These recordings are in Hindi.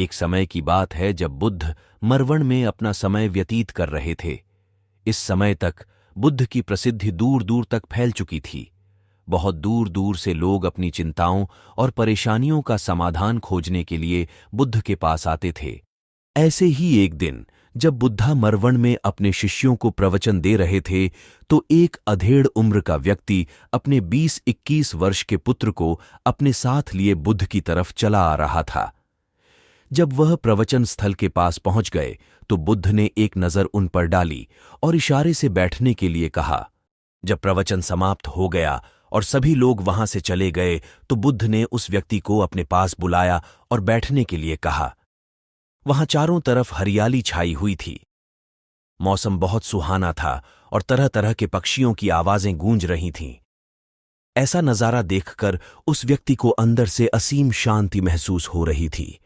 एक समय की बात है जब बुद्ध मरवन में अपना समय व्यतीत कर रहे थे। इस समय तक बुद्ध की प्रसिद्धि दूर दूर तक फैल चुकी थी। बहुत दूर दूर से लोग अपनी चिंताओं और परेशानियों का समाधान खोजने के लिए बुद्ध के पास आते थे। ऐसे ही एक दिन जब बुद्धा मरवन में अपने शिष्यों को प्रवचन दे रहे थे तो एक अधेड़ उम्र का व्यक्ति अपने 20-21 वर्ष के पुत्र को अपने साथ लिए बुद्ध की तरफ चला आ रहा था। जब वह प्रवचन स्थल के पास पहुंच गए तो बुद्ध ने एक नजर उन पर डाली और इशारे से बैठने के लिए कहा। जब प्रवचन समाप्त हो गया और सभी लोग वहां से चले गए तो बुद्ध ने उस व्यक्ति को अपने पास बुलाया और बैठने के लिए कहा। वहां चारों तरफ हरियाली छाई हुई थी। मौसम बहुत सुहाना था और तरह तरह के पक्षियों की आवाजें गूंज रही थीं। ऐसा नजारा देखकर उस व्यक्ति को अंदर से असीम शांति महसूस हो रही थी।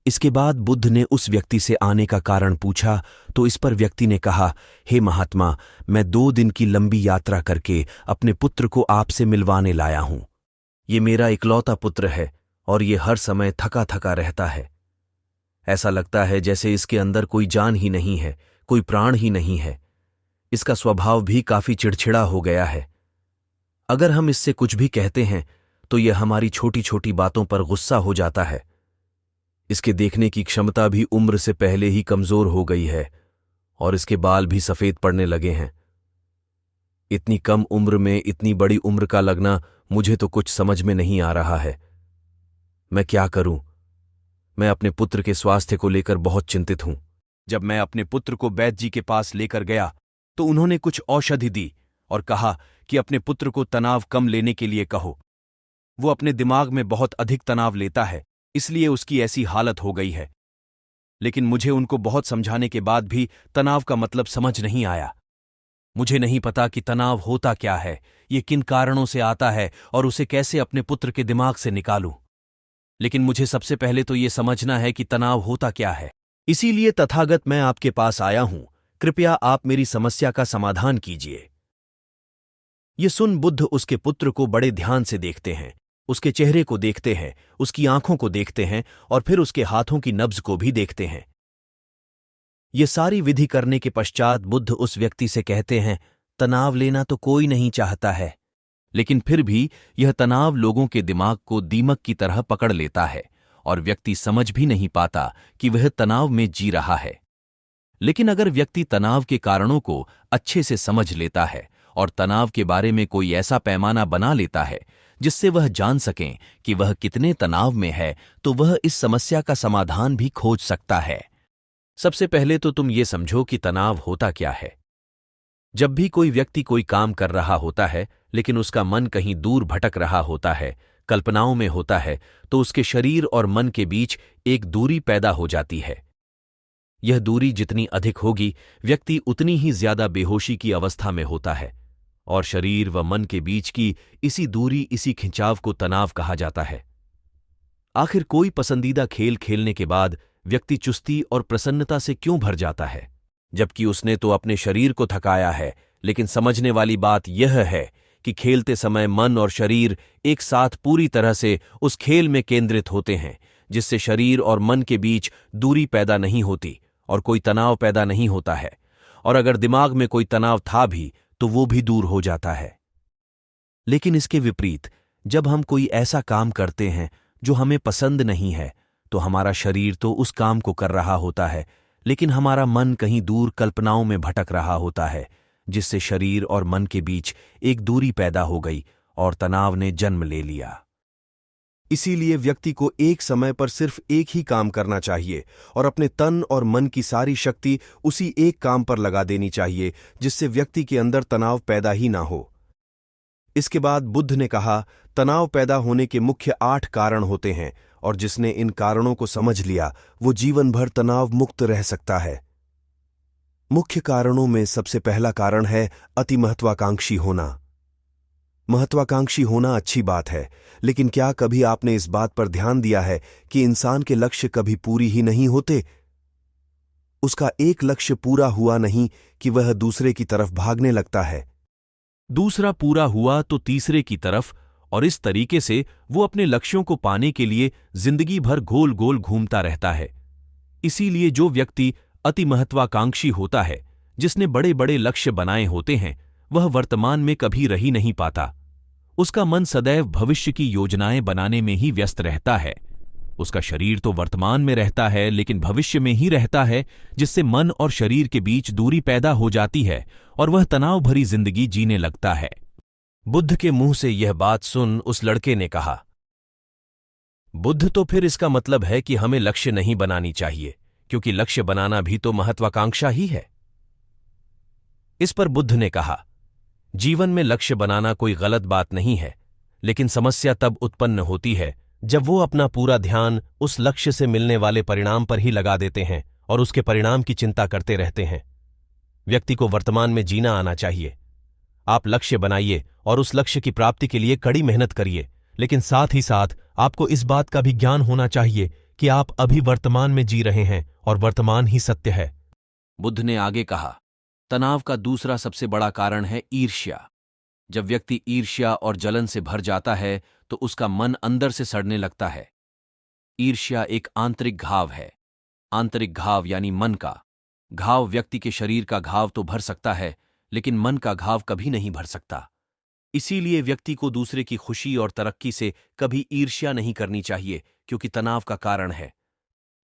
इसके बाद बुद्ध ने उस व्यक्ति से आने का कारण पूछा तो इस पर व्यक्ति ने कहा, हे महात्मा, मैं 2 दिन की लंबी यात्रा करके अपने पुत्र को आपसे मिलवाने लाया हूं। ये मेरा इकलौता पुत्र है और ये हर समय थका थका रहता है। ऐसा लगता है जैसे इसके अंदर कोई जान ही नहीं है, कोई प्राण ही नहीं है। इसका स्वभाव भी काफी चिड़चिड़ा हो गया है। अगर हम इससे कुछ भी कहते हैं तो यह हमारी छोटी छोटी बातों पर गुस्सा हो जाता है। इसके देखने की क्षमता भी उम्र से पहले ही कमजोर हो गई है और इसके बाल भी सफेद पड़ने लगे हैं। इतनी कम उम्र में इतनी बड़ी उम्र का लगना मुझे तो कुछ समझ में नहीं आ रहा है। मैं क्या करूं? मैं अपने पुत्र के स्वास्थ्य को लेकर बहुत चिंतित हूं। जब मैं अपने पुत्र को वैद्य जी के पास लेकर गया तो उन्होंने कुछ औषधि दी और कहा कि अपने पुत्र को तनाव कम लेने के लिए कहो। वो अपने दिमाग में बहुत अधिक तनाव लेता है, इसलिए उसकी ऐसी हालत हो गई है। लेकिन मुझे उनको बहुत समझाने के बाद भी तनाव का मतलब समझ नहीं आया। मुझे नहीं पता कि तनाव होता क्या है, ये किन कारणों से आता है और उसे कैसे अपने पुत्र के दिमाग से निकालूं। लेकिन मुझे सबसे पहले तो ये समझना है कि तनाव होता क्या है। इसीलिए तथागत मैं आपके पास आया हूं। कृपया आप मेरी समस्या का समाधान कीजिए। ये सुन बुद्ध उसके पुत्र को बड़े ध्यान से देखते हैं, उसके चेहरे को देखते हैं, उसकी आंखों को देखते हैं और फिर उसके हाथों की नब्ज को भी देखते हैं। ये सारी विधि करने के पश्चात बुद्ध उस व्यक्ति से कहते हैं, तनाव लेना तो कोई नहीं चाहता है, लेकिन फिर भी यह तनाव लोगों के दिमाग को दीमक की तरह पकड़ लेता है और व्यक्ति समझ भी नहीं पाता कि वह तनाव में जी रहा है। लेकिन अगर व्यक्ति तनाव के कारणों को अच्छे से समझ लेता है और तनाव के बारे में कोई ऐसा पैमाना बना लेता है जिससे वह जान सकें कि वह कितने तनाव में है, तो वह इस समस्या का समाधान भी खोज सकता है। सबसे पहले तो तुम ये समझो कि तनाव होता क्या है। जब भी कोई व्यक्ति कोई काम कर रहा होता है लेकिन उसका मन कहीं दूर भटक रहा होता है, कल्पनाओं में होता है, तो उसके शरीर और मन के बीच एक दूरी पैदा हो जाती है। यह दूरी जितनी अधिक होगी, व्यक्ति उतनी ही ज्यादा बेहोशी की अवस्था में होता है और शरीर व मन के बीच की इसी दूरी, इसी खिंचाव को तनाव कहा जाता है। आखिर कोई पसंदीदा खेल खेलने के बाद व्यक्ति चुस्ती और प्रसन्नता से क्यों भर जाता है, जबकि उसने तो अपने शरीर को थकाया है। लेकिन समझने वाली बात यह है कि खेलते समय मन और शरीर एक साथ पूरी तरह से उस खेल में केंद्रित होते हैं, जिससे शरीर और मन के बीच दूरी पैदा नहीं होती और कोई तनाव पैदा नहीं होता है। और अगर दिमाग में कोई तनाव था भी तो वो भी दूर हो जाता है। लेकिन इसके विपरीत जब हम कोई ऐसा काम करते हैं जो हमें पसंद नहीं है, तो हमारा शरीर तो उस काम को कर रहा होता है, लेकिन हमारा मन कहीं दूर कल्पनाओं में भटक रहा होता है, जिससे शरीर और मन के बीच एक दूरी पैदा हो गई और तनाव ने जन्म ले लिया। इसीलिए व्यक्ति को एक समय पर सिर्फ एक ही काम करना चाहिए और अपने तन और मन की सारी शक्ति उसी एक काम पर लगा देनी चाहिए, जिससे व्यक्ति के अंदर तनाव पैदा ही ना हो। इसके बाद बुद्ध ने कहा, तनाव पैदा होने के मुख्य 8 कारण होते हैं और जिसने इन कारणों को समझ लिया वो जीवन भर तनाव मुक्त रह सकता है। मुख्य कारणों में सबसे पहला कारण है अति महत्वाकांक्षी होना। महत्वाकांक्षी होना अच्छी बात है, लेकिन क्या कभी आपने इस बात पर ध्यान दिया है कि इंसान के लक्ष्य कभी पूरी ही नहीं होते? उसका एक लक्ष्य पूरा हुआ नहीं कि वह दूसरे की तरफ भागने लगता है। दूसरा पूरा हुआ तो तीसरे की तरफ और इस तरीके से वो अपने लक्ष्यों को पाने के लिए जिंदगी भर गोल गोल घूमता रहता है। इसीलिए जो व्यक्ति अति महत्वाकांक्षी होता है, जिसने बड़े बड़े लक्ष्य बनाए होते हैं, वह वर्तमान में कभी रह ही नहीं पाता। उसका मन सदैव भविष्य की योजनाएं बनाने में ही व्यस्त रहता है। उसका शरीर तो वर्तमान में रहता है, लेकिन भविष्य में ही रहता है, जिससे मन और शरीर के बीच दूरी पैदा हो जाती है और वह तनाव भरी जिंदगी जीने लगता है। बुद्ध के मुंह से यह बात सुन उस लड़के ने कहा, बुद्ध, तो फिर इसका मतलब है कि हमें लक्ष्य नहीं बनानी चाहिए, क्योंकि लक्ष्य बनाना भी तो महत्वाकांक्षा ही है। इस पर बुद्ध ने कहा, जीवन में लक्ष्य बनाना कोई गलत बात नहीं है, लेकिन समस्या तब उत्पन्न होती है जब वो अपना पूरा ध्यान उस लक्ष्य से मिलने वाले परिणाम पर ही लगा देते हैं और उसके परिणाम की चिंता करते रहते हैं। व्यक्ति को वर्तमान में जीना आना चाहिए। आप लक्ष्य बनाइए और उस लक्ष्य की प्राप्ति के लिए कड़ी मेहनत करिए, लेकिन साथ ही साथ आपको इस बात का भी ज्ञान होना चाहिए कि आप अभी वर्तमान में जी रहे हैं और वर्तमान ही सत्य है। बुद्ध ने आगे कहा, तनाव का दूसरा सबसे बड़ा कारण है ईर्ष्या। जब व्यक्ति ईर्ष्या और जलन से भर जाता है तो उसका मन अंदर से सड़ने लगता है। ईर्ष्या एक आंतरिक घाव है। आंतरिक घाव यानी मन का घाव व्यक्ति के शरीर का घाव तो भर सकता है, लेकिन मन का घाव कभी नहीं भर सकता। इसीलिए व्यक्ति को दूसरे की खुशी और तरक्की से कभी ईर्ष्या नहीं करनी चाहिए, क्योंकि तनाव का कारण है।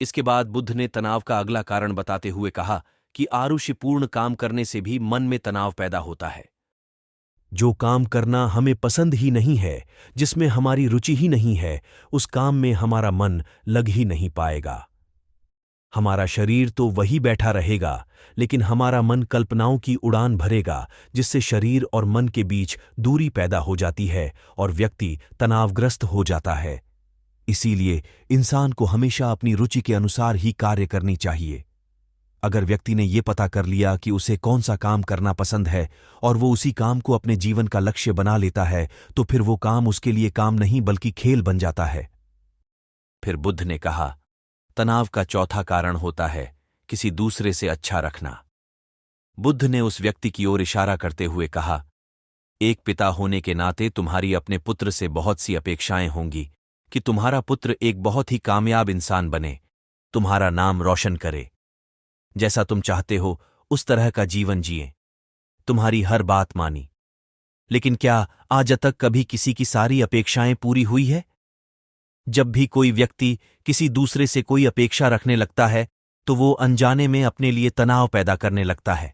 इसके बाद बुद्ध ने तनाव का अगला कारण बताते हुए कहा कि आरुषिपूर्ण काम करने से भी मन में तनाव पैदा होता है। जो काम करना हमें पसंद ही नहीं है, जिसमें हमारी रुचि ही नहीं है, उस काम में हमारा मन लग ही नहीं पाएगा। हमारा शरीर तो वही बैठा रहेगा, लेकिन हमारा मन कल्पनाओं की उड़ान भरेगा, जिससे शरीर और मन के बीच दूरी पैदा हो जाती है और व्यक्ति तनावग्रस्त हो जाता है। इसीलिए इंसान को हमेशा अपनी रुचि के अनुसार ही कार्य करनी चाहिए। अगर व्यक्ति ने ये पता कर लिया कि उसे कौन सा काम करना पसंद है और वो उसी काम को अपने जीवन का लक्ष्य बना लेता है, तो फिर वो काम उसके लिए काम नहीं बल्कि खेल बन जाता है। फिर बुद्ध ने कहा, तनाव का चौथा कारण होता है किसी दूसरे से अच्छा रखना। बुद्ध ने उस व्यक्ति की ओर इशारा करते हुए कहा, एक पिता होने के नाते तुम्हारी अपने पुत्र से बहुत सी अपेक्षाएं होंगी कि तुम्हारा पुत्र एक बहुत ही कामयाब इंसान बने, तुम्हारा नाम रोशन करे, जैसा तुम चाहते हो उस तरह का जीवन जिए, तुम्हारी हर बात मानी। लेकिन क्या आज तक कभी किसी की सारी अपेक्षाएं पूरी हुई है? जब भी कोई व्यक्ति किसी दूसरे से कोई अपेक्षा रखने लगता है तो वो अनजाने में अपने लिए तनाव पैदा करने लगता है।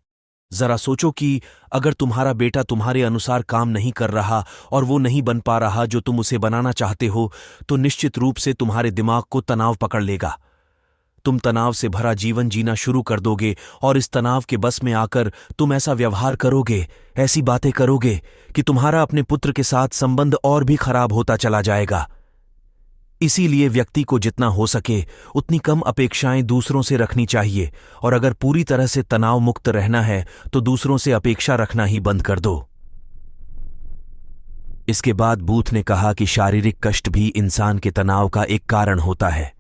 जरा सोचो कि अगर तुम्हारा बेटा तुम्हारे अनुसार काम नहीं कर रहा और वो नहीं बन पा रहा जो तुम उसे बनाना चाहते हो, तो निश्चित रूप से तुम्हारे दिमाग को तनाव पकड़ लेगा। तुम तनाव से भरा जीवन जीना शुरू कर दोगे और इस तनाव के बस में आकर तुम ऐसा व्यवहार करोगे, ऐसी बातें करोगे कि तुम्हारा अपने पुत्र के साथ संबंध और भी खराब होता चला जाएगा। इसीलिए व्यक्ति को जितना हो सके उतनी कम अपेक्षाएं दूसरों से रखनी चाहिए, और अगर पूरी तरह से तनाव मुक्त रहना है तो दूसरों से अपेक्षा रखना ही बंद कर दो। इसके बाद बुद्ध ने कहा कि शारीरिक कष्ट भी इंसान के तनाव का एक कारण होता है।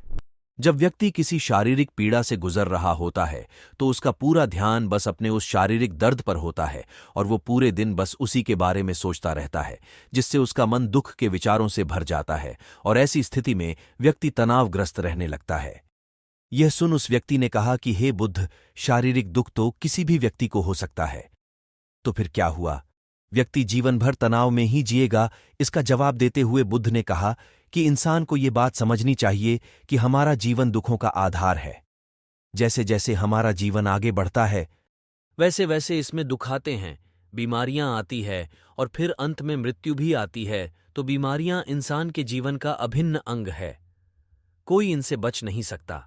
जब व्यक्ति किसी शारीरिक पीड़ा से गुजर रहा होता है तो उसका पूरा ध्यान बस अपने उस शारीरिक दर्द पर होता है और वो पूरे दिन बस उसी के बारे में सोचता रहता है, जिससे उसका मन दुख के विचारों से भर जाता है और ऐसी स्थिति में व्यक्ति तनावग्रस्त रहने लगता है। यह सुन उस व्यक्ति ने कहा कि हे बुद्ध, शारीरिक दुख तो किसी भी व्यक्ति को हो सकता है, तो फिर क्या हुआ? व्यक्ति जीवन भर तनाव में ही जिएगा? इसका जवाब देते हुए बुद्ध ने कहा कि इंसान को ये बात समझनी चाहिए कि हमारा जीवन दुखों का आधार है। जैसे जैसे हमारा जीवन आगे बढ़ता है वैसे वैसे इसमें दुख आते हैं, बीमारियां आती है और फिर अंत में मृत्यु भी आती है। तो बीमारियां इंसान के जीवन का अभिन्न अंग है, कोई इनसे बच नहीं सकता।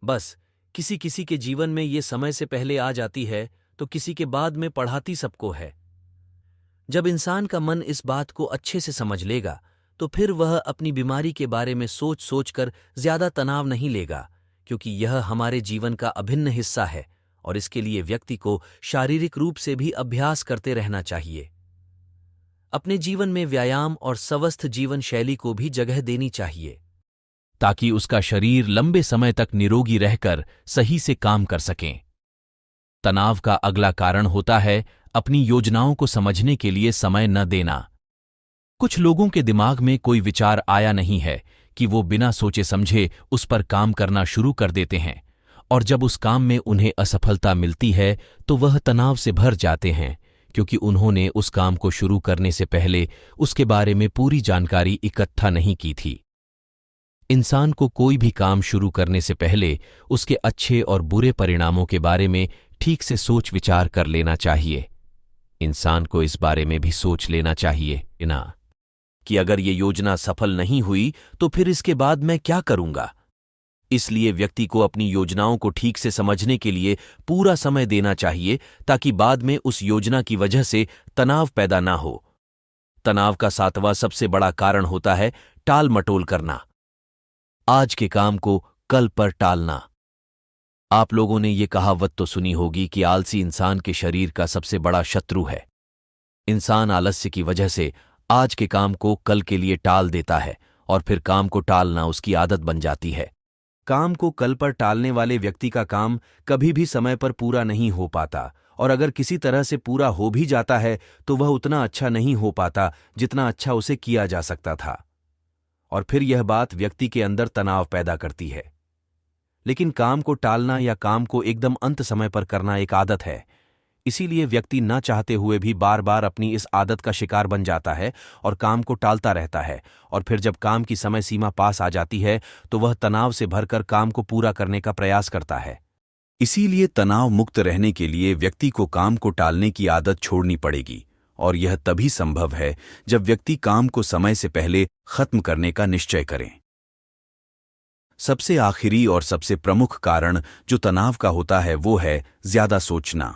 बस किसी किसी के जीवन में ये समय से पहले आ जाती है तो किसी के बाद में पढ़ाती सबको है। जब इंसान का मन इस बात को अच्छे से समझ लेगा तो फिर वह अपनी बीमारी के बारे में सोच सोच कर ज्यादा तनाव नहीं लेगा, क्योंकि यह हमारे जीवन का अभिन्न हिस्सा है और इसके लिए व्यक्ति को शारीरिक रूप से भी अभ्यास करते रहना चाहिए। अपने जीवन में व्यायाम और स्वस्थ जीवन शैली को भी जगह देनी चाहिए, ताकि उसका शरीर लंबे समय तक निरोगी रहकर सही से काम कर सकें। तनाव का अगला कारण होता है अपनी योजनाओं को समझने के लिए समय न देना। कुछ लोगों के दिमाग में कोई विचार आया नहीं है कि वो बिना सोचे समझे उस पर काम करना शुरू कर देते हैं, और जब उस काम में उन्हें असफलता मिलती है तो वह तनाव से भर जाते हैं, क्योंकि उन्होंने उस काम को शुरू करने से पहले उसके बारे में पूरी जानकारी इकट्ठा नहीं की थी। इंसान को कोई भी काम शुरू करने से पहले उसके अच्छे और बुरे परिणामों के बारे में ठीक से सोच विचार कर लेना चाहिए। इंसान को इस बारे में भी सोच लेना चाहिए ना कि अगर ये योजना सफल नहीं हुई तो फिर इसके बाद मैं क्या करूंगा। इसलिए व्यक्ति को अपनी योजनाओं को ठीक से समझने के लिए पूरा समय देना चाहिए, ताकि बाद में उस योजना की वजह से तनाव पैदा ना हो। तनाव का 7वां सबसे बड़ा कारण होता है टाल मटोल करना, आज के काम को कल पर टालना। आप लोगों ने ये कहावत तो सुनी होगी कि आलसी इंसान के शरीर का सबसे बड़ा शत्रु है। इंसान आलस्य की वजह से आज के काम को कल के लिए टाल देता है, और फिर काम को टालना उसकी आदत बन जाती है। काम को कल पर टालने वाले व्यक्ति का काम कभी भी समय पर पूरा नहीं हो पाता, और अगर किसी तरह से पूरा हो भी जाता है तो वह उतना अच्छा नहीं हो पाता जितना अच्छा उसे किया जा सकता था, और फिर यह बात व्यक्ति के अंदर तनाव पैदा करती है। लेकिन काम को टालना या काम को एकदम अंत समय पर करना एक आदत है, इसीलिए व्यक्ति न चाहते हुए भी बार बार अपनी इस आदत का शिकार बन जाता है और काम को टालता रहता है, और फिर जब काम की समय सीमा पास आ जाती है तो वह तनाव से भरकर काम को पूरा करने का प्रयास करता है। इसीलिए तनाव मुक्त रहने के लिए व्यक्ति को काम को टालने की आदत छोड़नी पड़ेगी, और यह तभी संभव है जब व्यक्ति काम को समय से पहले खत्म करने का निश्चय करें। सबसे आखिरी और सबसे प्रमुख कारण जो तनाव का होता है वो है ज्यादा सोचना।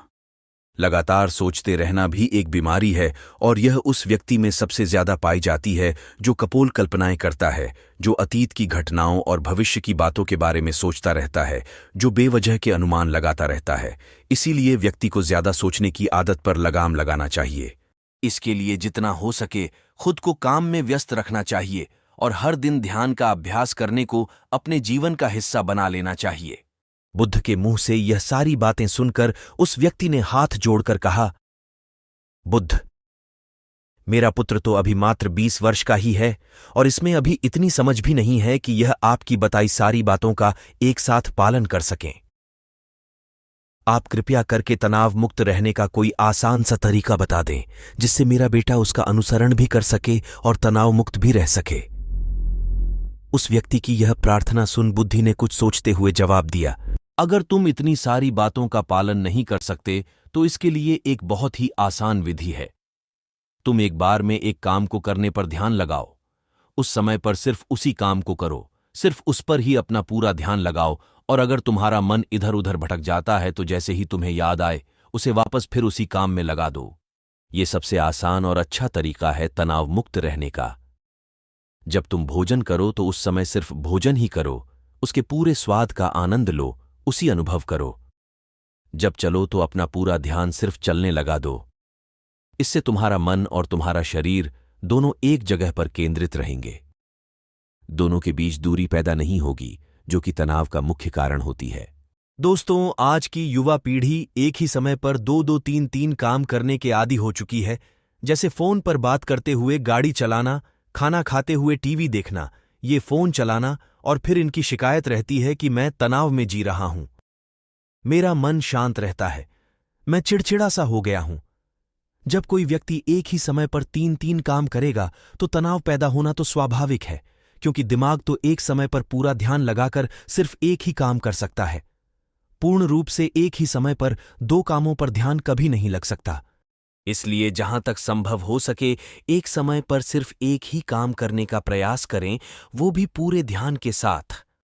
लगातार सोचते रहना भी एक बीमारी है, और यह उस व्यक्ति में सबसे ज्यादा पाई जाती है जो कपोल कल्पनाएं करता है, जो अतीत की घटनाओं और भविष्य की बातों के बारे में सोचता रहता है, जो बेवजह के अनुमान लगाता रहता है। इसीलिए व्यक्ति को ज्यादा सोचने की आदत पर लगाम लगाना चाहिए। इसके लिए जितना हो सके खुद को काम में व्यस्त रखना चाहिए, और हर दिन ध्यान का अभ्यास करने को अपने जीवन का हिस्सा बना लेना चाहिए। बुद्ध के मुंह से यह सारी बातें सुनकर उस व्यक्ति ने हाथ जोड़कर कहा, बुद्ध, मेरा पुत्र तो अभी मात्र 20 वर्ष का ही है, और इसमें अभी इतनी समझ भी नहीं है कि यह आपकी बताई सारी बातों का एक साथ पालन कर सकें। आप कृपया करके तनाव मुक्त रहने का कोई आसान सा तरीका बता दें, जिससे मेरा बेटा उसका अनुसरण भी कर सके और तनाव मुक्त भी रह सके। उस व्यक्ति की यह प्रार्थना सुन बुद्धि ने कुछ सोचते हुए जवाब दिया, अगर तुम इतनी सारी बातों का पालन नहीं कर सकते तो इसके लिए एक बहुत ही आसान विधि है। तुम एक बार में एक काम को करने पर ध्यान लगाओ, उस समय पर सिर्फ उसी काम को करो, सिर्फ उस पर ही अपना पूरा ध्यान लगाओ, और अगर तुम्हारा मन इधर उधर भटक जाता है तो जैसे ही तुम्हें याद आए उसे वापस फिर उसी काम में लगा दो। ये सबसे आसान और अच्छा तरीका है तनाव मुक्त रहने का। जब तुम भोजन करो तो उस समय सिर्फ भोजन ही करो, उसके पूरे स्वाद का आनंद लो, उसी अनुभव करो। जब चलो तो अपना पूरा ध्यान सिर्फ चलने लगा दो। इससे तुम्हारा मन और तुम्हारा शरीर दोनों एक जगह पर केंद्रित रहेंगे। दोनों के बीच दूरी पैदा नहीं होगी, जो कि तनाव का मुख्य कारण होती है। दोस्तों, आज की युवा पीढ़ी एक ही समय पर 2-2, 3-3 काम करने के आदी हो चुकी है, जैसे फोन पर बात करते हुए गाड़ी चलाना, खाना खाते हुए टीवी देखना, ये फोन चलाना, और फिर इनकी शिकायत रहती है कि मैं तनाव में जी रहा हूं, मेरा मन शांत रहता है, मैं चिड़चिड़ा सा हो गया हूं। जब कोई व्यक्ति एक ही समय पर 3-3 काम करेगा तो तनाव पैदा होना तो स्वाभाविक है, क्योंकि दिमाग तो एक समय पर पूरा ध्यान लगाकर सिर्फ एक ही काम कर सकता है। पूर्ण रूप से एक ही समय पर 2 कामों पर ध्यान कभी नहीं लग सकता। इसलिए जहां तक संभव हो सके एक समय पर सिर्फ एक ही काम करने का प्रयास करें, वो भी पूरे ध्यान के साथ।